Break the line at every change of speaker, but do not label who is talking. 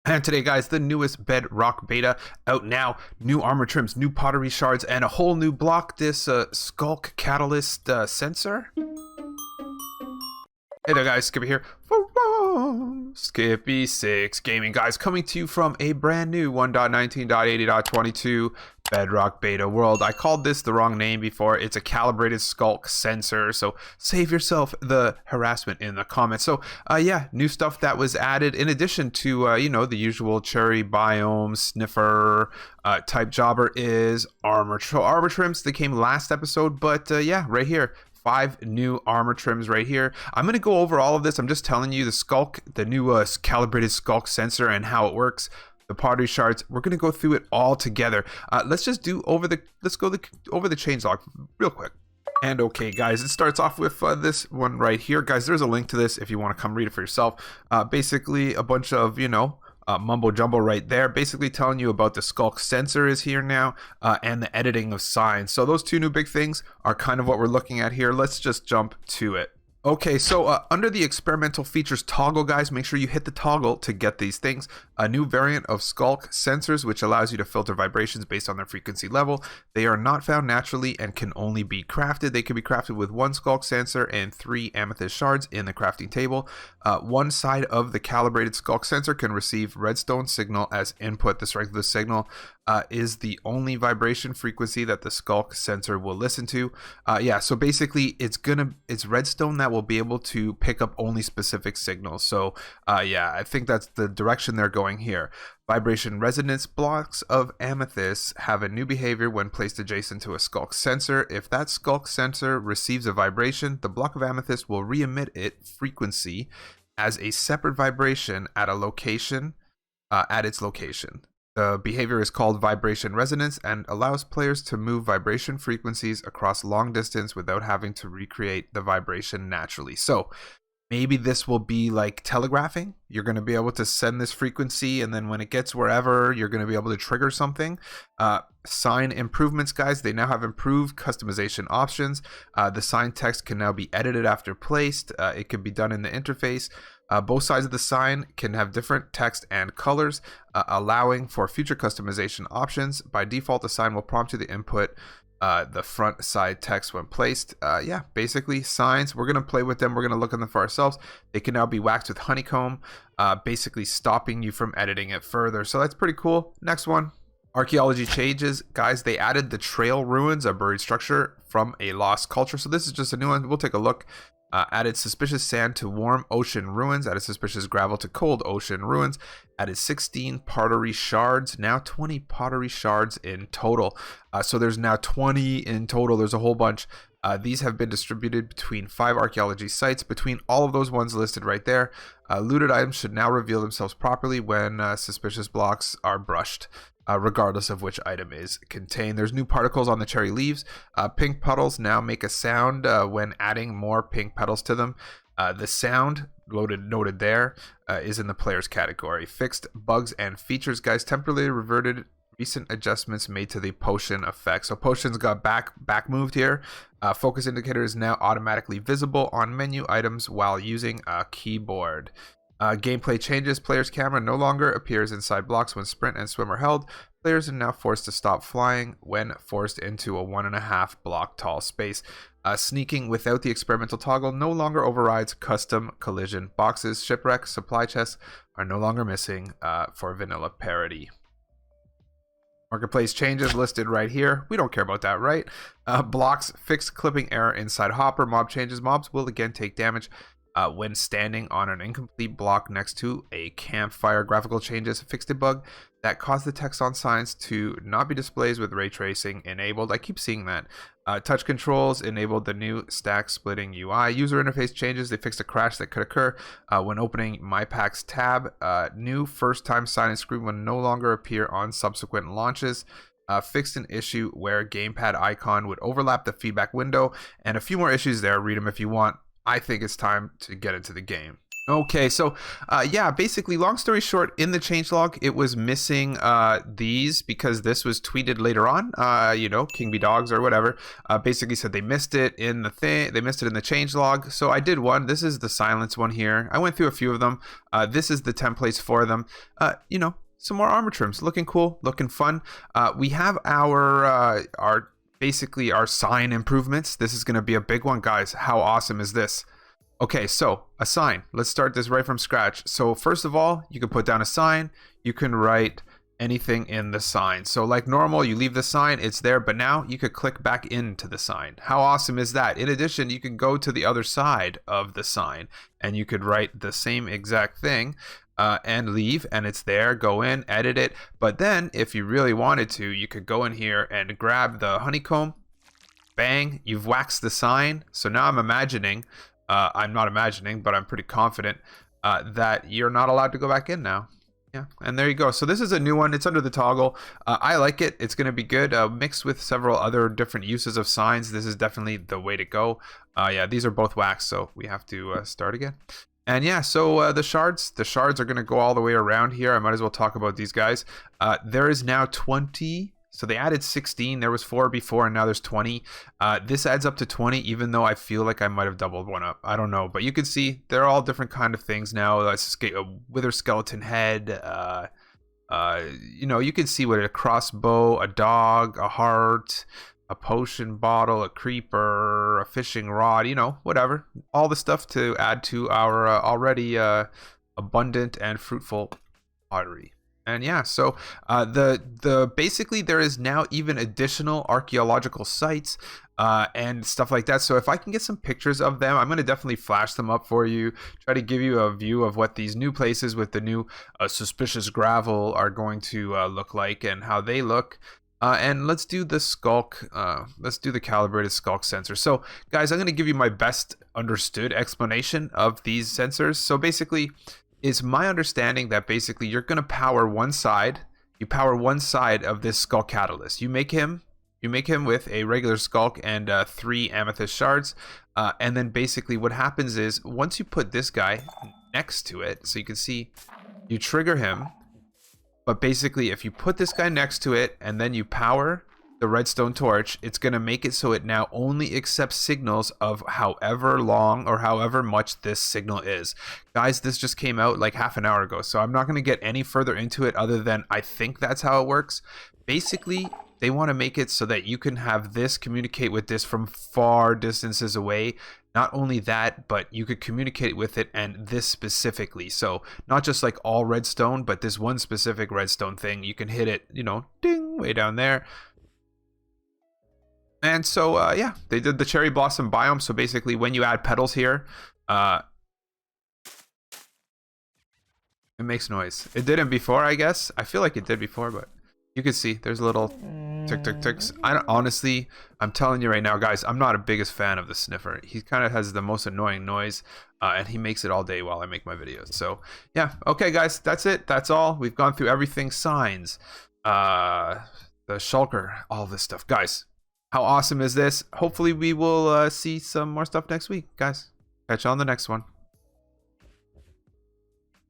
And today, guys, the newest Bedrock beta out now. New armor trims, new pottery shards, and a whole new block. This Sculk catalyst sensor. Hey there, guys, Skippy here. Skippy6 Gaming, guys, coming to you from a brand new 1.19.80.22 Bedrock beta world. I called this the wrong name before. It's a calibrated Sculk sensor, so save yourself the harassment in the comments. So yeah, new stuff that was added in addition to you know, the usual cherry biome sniffer type jobber is armor trims. They came last episode, but yeah, right here, 5 new armor trims right here. I'm going to go over all of this. I'm just telling you the Sculk, the new calibrated Sculk sensor and how it works. The pottery shards, we're going to go through it all together. Let's just do over the changelog real quick. And okay, guys, it starts off with this one right here. Guys, there's a link to this if you want to come read it for yourself. Basically a bunch of, you know, mumbo jumbo right there, basically telling you about the Sculk sensor is here now, and the editing of signs. So those two new big things are kind of what we're looking at here. Let's just jump to it. Okay, so under the experimental features toggle, guys, make sure you hit the toggle to get these things. A new variant of Sculk sensors, which allows you to filter vibrations based on their frequency level. They are not found naturally and can only be crafted. They can be crafted with 1 Sculk sensor and 3 amethyst shards in the crafting table. One side of the calibrated Sculk sensor can receive redstone signal as input. The strength of the signal is the only vibration frequency that the Sculk sensor will listen to. Yeah, so basically it's redstone that will be able to pick up only specific signals. So yeah, I think that's the direction they're going here. Vibration resonance blocks of amethyst have a new behavior when placed adjacent to a Sculk sensor. If that Sculk sensor receives a vibration, the block of amethyst will re-emit its frequency as a separate vibration at a location, at its location. The behavior is called vibration resonance and allows players to move vibration frequencies across long distance without having to recreate the vibration naturally. So maybe this will be like telegraphing. You're going to be able to send this frequency, and then when it gets wherever, you're going to be able to trigger something. Sign improvements, guys. They now have improved customization options. The sign text can now be edited after placed. It can be done in the interface. Both sides of the sign can have different text and colors, allowing for future customization options. By default, the sign will prompt you to input the front side text when placed. Yeah, basically signs, we're going to play with them. We're going to look at them for ourselves. They can now be waxed with honeycomb, basically stopping you from editing it further. So that's pretty cool. Next one. Archaeology changes, guys. They added the trail ruins, a buried structure from a lost culture. So this is just a new one. We'll take a look. Added suspicious sand to warm ocean ruins. Added suspicious gravel to cold ocean ruins. Added 16 pottery shards. Now 20 pottery shards in total. So there's now 20 in total. There's a whole bunch. These have been distributed between 5 archaeology sites. Between all of those ones listed right there, looted items should now reveal themselves properly when suspicious blocks are brushed. Regardless of which item is contained. There's new particles on the cherry leaves. Pink petals now make a sound when adding more pink petals to them. The sound noted there is in the players category. Fixed bugs and features, guys. Temporarily reverted recent adjustments made to the potion effect. So potions got back moved here. Focus indicator is now automatically visible on menu items while using a keyboard. Gameplay changes. Player's camera no longer appears inside blocks when sprint and swim are held. Players are now forced to stop flying when forced into a 1.5 block tall space. Sneaking without the experimental toggle no longer overrides custom collision boxes. Shipwreck supply chests are no longer missing for vanilla parity. Marketplace changes listed right here. We don't care about that, right? Blocks fixed clipping error inside hopper. Mob changes. Mobs will again take damage when standing on an incomplete block next to a campfire. Graphical changes fixed a bug that caused the text on signs to not be displayed with ray tracing enabled. I keep seeing that. Touch controls enabled the new stack splitting UI. User interface changes. They fixed a crash that could occur when opening My Packs tab. New first time sign and screen will no longer appear on subsequent launches. Fixed an issue where gamepad icon would overlap the feedback window, and a few more issues there. Read them if you want. I think it's time to get into the game. Okay, so yeah, basically, long story short, in the changelog, it was missing these because this was tweeted later on. You know, King Be Dogs or whatever. Basically said they missed it in the thing. They missed it in the changelog. So I did one. This is the silence one here. I went through a few of them. This is the templates for them. You know, some more armor trims, looking cool, looking fun. We have our basically our sign improvements. This is going to be a big one, guys. How awesome is this? Okay, so a sign. Let's start this right from scratch. So first of all, you can put down a sign. You can write anything in the sign. So like normal, you leave the sign, it's there, but now you could click back into the sign. How awesome is that? In addition, you can go to the other side of the sign and you could write the same exact thing and leave, and it's there. Go in, edit it. But then if you really wanted to, you could go in here and grab the honeycomb. Bang, you've waxed the sign. So now I'm imagining I'm not imagining, but I'm pretty confident that you're not allowed to go back in now. Yeah, and there you go. So this is a new one. It's under the toggle. I like it. It's going to be good. Mixed with several other different uses of signs, this is definitely the way to go. Yeah, these are both waxed, so we have to start again. And yeah, so the shards are going to go all the way around here. I might as well talk about these guys. There is now 20. So they added 16. There was 4 before, and now there's 20. This adds up to 20, even though I feel like I might have doubled one up. I don't know, but you can see they're all different kind of things now. A wither skeleton head. You know, you can see what a crossbow, a dog, a heart, a potion bottle, a creeper, a fishing rod. You know, whatever. All the stuff to add to our already abundant and fruitful pottery. And yeah, so basically there is now even additional archaeological sites and stuff like that. So if I can get some pictures of them, I'm going to definitely flash them up for you, try to give you a view of what these new places with the new suspicious gravel are going to look like and how they look. And let's do the Sculk, let's do the calibrated Sculk sensor. So guys, I'm going to give you my best understood explanation of these sensors. So basically, it's my understanding that basically you're going to power one side. You power one side of this Sculk catalyst. You make him with a regular Sculk and 3 amethyst shards. And then basically what happens is once you put this guy next to it, so you can see you trigger him. But basically if you put this guy next to it and then you power the redstone torch, it's going to make it so it now only accepts signals of however long or however much this signal is. Guys, this just came out like half an hour ago, so I'm not going to get any further into it other than I think that's how it works. Basically, they want to make it so that you can have this communicate with this from far distances away. Not only that, but you could communicate with it and this specifically. So not just like all redstone, but this one specific redstone thing. You can hit it, you know, ding, way down there. And so, yeah, they did the cherry blossom biome. So basically, when you add petals here, it makes noise. It didn't before, I guess. I feel like it did before, but you can see there's a little tick, tick, ticks. Honestly, I'm telling you right now, guys, I'm not a biggest fan of the sniffer. He kind of has the most annoying noise, and he makes it all day while I make my videos. So, yeah. Okay, guys, that's it. That's all. We've gone through everything. Signs, the shulker, all this stuff. Guys, how awesome is this? Hopefully we will see some more stuff next week, guys. Catch you on the next one.